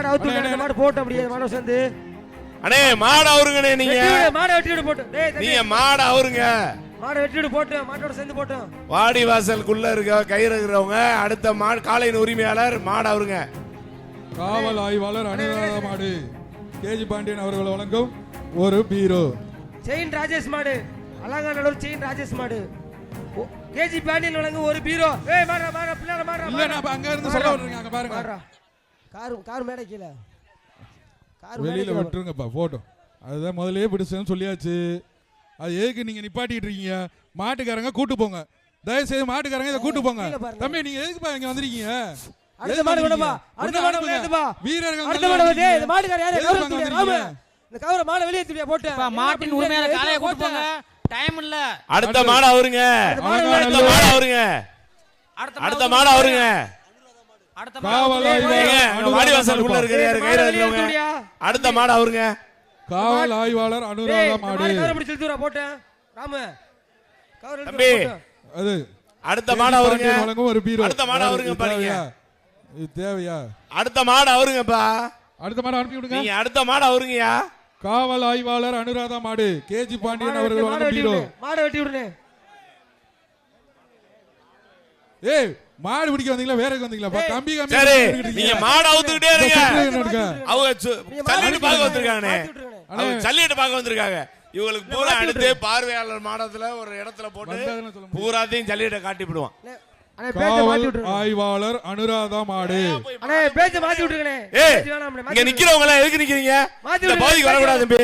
மாடு அவுத்து மாடு போட்டு அப்படியே மாடு சேர்ந்து அண்ணே மாடு அவருங்கண்ணே. நீங்க மாடு வெட்டிட்டு போட்டு நீங்க மாடு அவருங்க. மாடு வெட்டிட்டு போட்டு மாட்டோட சேர்ந்து போட்டு வாடி வாசலுக்குள்ள இருக்க கயிறு இருக்கிறவங்க அடுத்த மாடு காளையின் உரிமையாளர் மாடு அவருங்க. காவல் ஆய்வாளர் அனுராதா மாடு கேஜி பாண்டியன் அவர்கள் வழங்கும் ஒரு பீரோ. செயின் ராஜேஷ் மாடு அலங்காநல்லூர் செயின் ராஜேஷ் மாடு கேஜி பாண்டியன் வழங்கும் ஒரு பீரோ. ஏய் மாறா மாறா பிள்ளைல மாறா. இல்ல நான் அங்க இருந்து சொல்ல வர்றீங்க. அங்க பாருங்க. மாறா. கார் மேடை கீழ. கார் வெளியில விட்டுருங்கப்பா போட்டோ. அதுதான் முதல்லயே பிடிச்சேன்னு சொல்லியாச்சு. அது ஏக்கு நீங்க நிப்பாட்டிட்டு இருக்கீங்க. மாட்டுக்காரங்க கூட்டு போங்க. தயவு செய்து மாட்டுக்காரங்க இத கூட்டு போங்க. தம்பி நீங்க எதுக்கு இங்க வந்திருக்கீங்க? அடுத்த மாடு வேணுமா? அடுத்த மாடு வேணுமா? வீரர்கள் அடுத்த மாடு வந்து இந்த மாட்டுக்கார யாரே ராம. இந்த கவர மாடு வெளிய தூக்கியா போட்டு. மாட்டின் உரிமையாள காளைய கூட்டு போங்க. டைம் இல்ல. அடுத்த மாடு அவருங்க. அடுத்த மாடு அவருங்க. அடுத்த மாடு அவருங்க. அடுத்த காவல் ஆய்வாளர் வாடி வாசலுக்குள்ள இருக்கிற கயிறு இருக்கிறவங்க அடுத்த மாடு அவருங்க. காவல் ஆய்வாளர் அனுராதா மாடு. கவர பிடிச்சு தூர போட்டு. ராம. கவர தம்பி அது அடுத்த மாடு அவருங்க. வழங்கும் ஒரு பீரோ. அடுத்த மாடு அவருங்க பாருங்க. இது தேவையா? அடுத்த மாடு அவருங்கப்பா. அடுத்த மாடு அனுப்பி விடுங்க. நீங்க அடுத்த மாடு அவருங்கயா. காவல் ஆய்வாளர் அனுராதா மாடு கேஜி பாண்டியன் அவர்கள் வழங்கும் பீரோ. மாடு வெட்டி விடுனே. ஏய் மாடு பிடிக்க வந்தீங்களா வேற வந்தீங்களா? கம்பி கம்பி. சரி நீங்க மாடு அவுத்துக்கிட்டே இருங்க. அவங்க சல்லிட்டு பார்க்க வந்திருக்காங்கனே. அவங்க சல்லிட்டு பார்க்க வந்திருக்காங்க. இவங்களுக்கு பூரா அடுத்து பார்வையாளர் மாடத்துல ஒரு இடத்துல போட்டு பூராத்தையும் சல்லிட்ட காட்டி விடுவான். காவல் ஆய்வாளர் அனுராதா மாடு. அண்ணே பேச்ச மாத்தி விட்டுருங்கனே. இங்க நிக்கிறவங்க எல்லாம் எதுக்கு நிக்கிறீங்க? இந்த பாதிக்கு வர கூடாது தம்பி.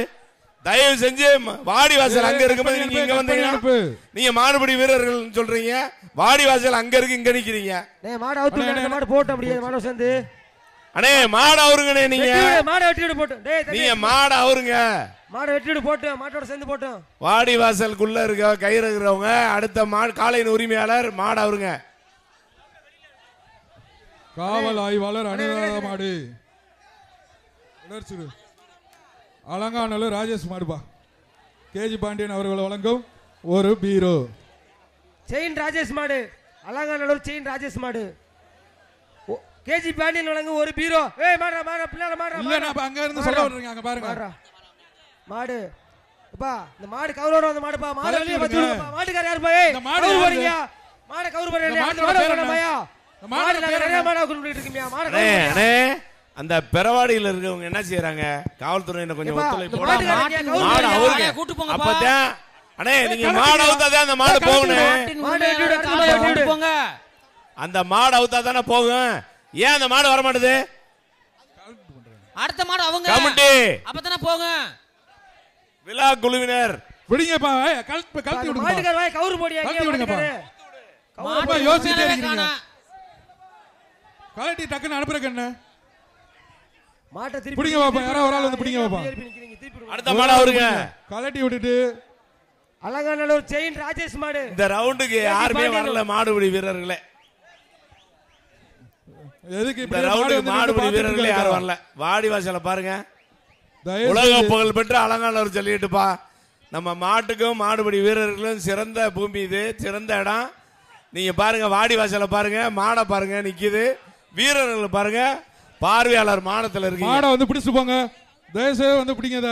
தயவு செஞ்சு வாடி வாசல் அங்க இருக்கும்போது நீங்க இங்க வந்தீங்க. நீங்க மாடுபிடி வீரர்கள் சொல்றீங்க. வாடி வாசல் அங்க இருக்கு இங்க நிக்கிறீங்க. டேய் மாடு அவுத்து மாடு போட்டு அப்படியே மாடு சேர்ந்து அண்ணே மாடு அவருங்கண்ணே. நீங்க மாடு வெட்டிட்டு போட்டு. டேய் நீங்க மாடு அவருங்க. மாடு வெட்டிட்டு போட்டு மாட்டோட சேர்ந்து போட்டு வாடி வாசலுக்குள்ள இருக்க கயிறு இருக்கிறவங்க அடுத்த மாடு காளையின் உரிமையாளர் மாடு அவருங்க. காவல் ஆய்வாளர் அனுராதா மாடு அலங்காநல்லூர் ராஜேஷ் மாடுபா கேஜி பாண்டியன் அவர்கள் வழங்கும் ஒரு பீரோ. செயின் ராஜேஷ் மாடு அலங்காநல்லூர் செயின் ராஜேஷ் மாடு கேஜி பாண்டியன் வழங்கும் ஒரு பீரோ. ஏய் மாறா மாறா பிள்ளைல மாறா. இல்ல நான் அங்க இருந்து சொல்ல வர்றீங்க. அங்க பாருங்க. மாடு அப்பா இந்த மாடு கவரோட வந்த மாடுப்பா. மாடு வெளிய வச்சு விடுப்பா. மாட்டுக்கார யார் பா? ஏய் கவுர் போறீங்க. மாடு கவுர் போறீங்க. மாடு போறமாயா? மாடு நிறைய மாடு கூட்டிட்டு இருக்கீங்க. மாடு அண்ணே அந்த பெரவாடியில இருக்கவங்க என்ன செய்யறாங்க? காவல்துறையினர் கொஞ்சம் ஒத்துழைப்பு போடுங்க. மாடு அவருங்க கூட்டி போங்க. அப்பதான் அண்ணே நீங்க மாடு அவுத்தாதான் அந்த மாடு போகணும். கூட்டி போங்க. அந்த மாடு அவுத்தாதானே போகும். ஏன் அந்த மாடு வர மாட்டேது? அடுத்த மாடு அவங்க கமிட்டி அப்பதானே போகும். விழா குழுவினர் விடுங்கப்பா. கழட்டி விடுங்க. மாட்டுக்கார வாய் கவுர் போடியா? கழட்டி விடுங்கப்பா. மாடு யோசிச்சிட்டே இருக்கீங்க. கழட்டி டக்குன்னு அனுப்புறக்கு என்ன? மாட்டை திருப்பி பிடிங்க பாப்பா. யாரோ ஒரு ஆள் வந்து பிடிங்க பாப்பா. அடுத்த மாடு அவருங்க. கழட்டி விட்டுட்டு அலங்காநல்லூர் செயின் ராஜேஷ் மாடு. இந்த ரவுண்டுக்கு யாருமே வரல மாடுபிடி வீரர்களே. எதுக்கு இந்த ரவுண்டுக்கு மாடுபிடி வீரர்களே யாரும் வரல. வாடி வாசல பாருங்க. உலக புகழ் பெற்ற அலங்காநல்லூர் சொல்லிட்டுப்பா. நம்ம மாட்டுக்கும் மாடுபிடி வீரர்களும் சிறந்த பூமி இது, சிறந்த இடம். நீங்க பாருங்க வாடி வாசல பாருங்க, மாடை பாருங்க நிக்குது, வீரர்கள் பாருங்க, பார்வையாளர் மாடத்துல இருக்கு. மாடை வந்து பிடிச்சு போங்க. தயவுசெய்து வந்து பிடிங்க.